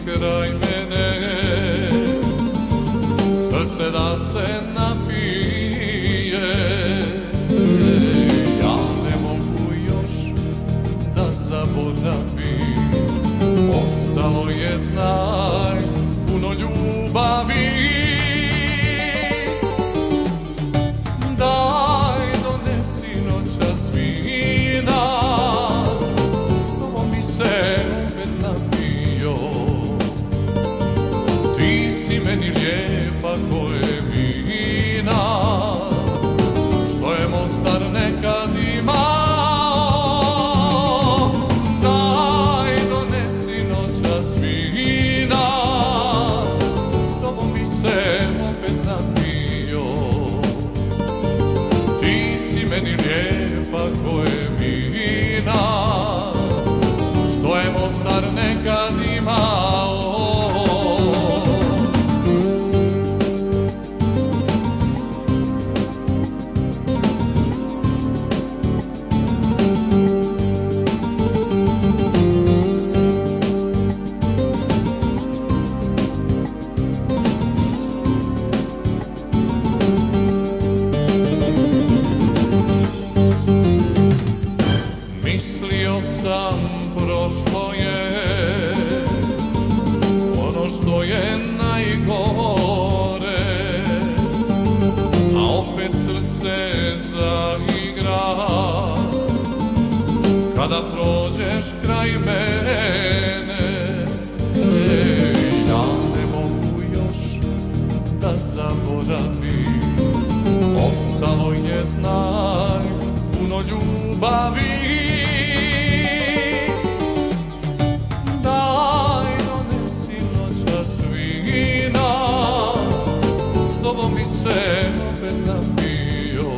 kraj mene, srce da se napije. Ja ne mogu još da zaboravim, ostalo je, znaj, puno ljubavi. Daj, donesi noćas vina, s tobom bi se opet napio. Ti si meni lijepa ko Emina, što je Mostar nekad imao. Daj, donesi noćas vina, s tobom bi se opet napio. Ti si meni lijepa ko Emina, što je Mostar nekad imao. Mislio sam prošlo je ono što je najgore, a opet srce zaigra kada prođeš kraj mene. Ja ne mogu još da zaboravim, ostalo je, znaj, puno ljubavi. Daj, donesi noćas vina, s tobom bi se opet napio.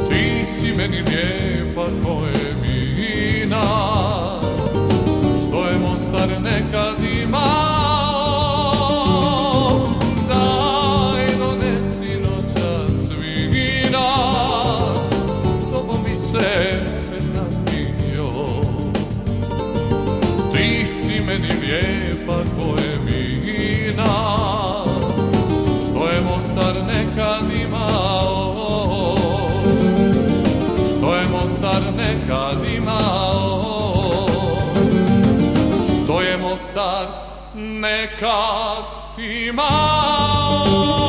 Ti si meni lijepa ko Emina, što je Mostar nekad imao. Daj, donesi noćas vina, s tobom bi se opet napio. Ti si meni lijepa ko Emina, što je Mostar nekad imao. Što je Mostar nekad imao. Što je Mostar nekad imao.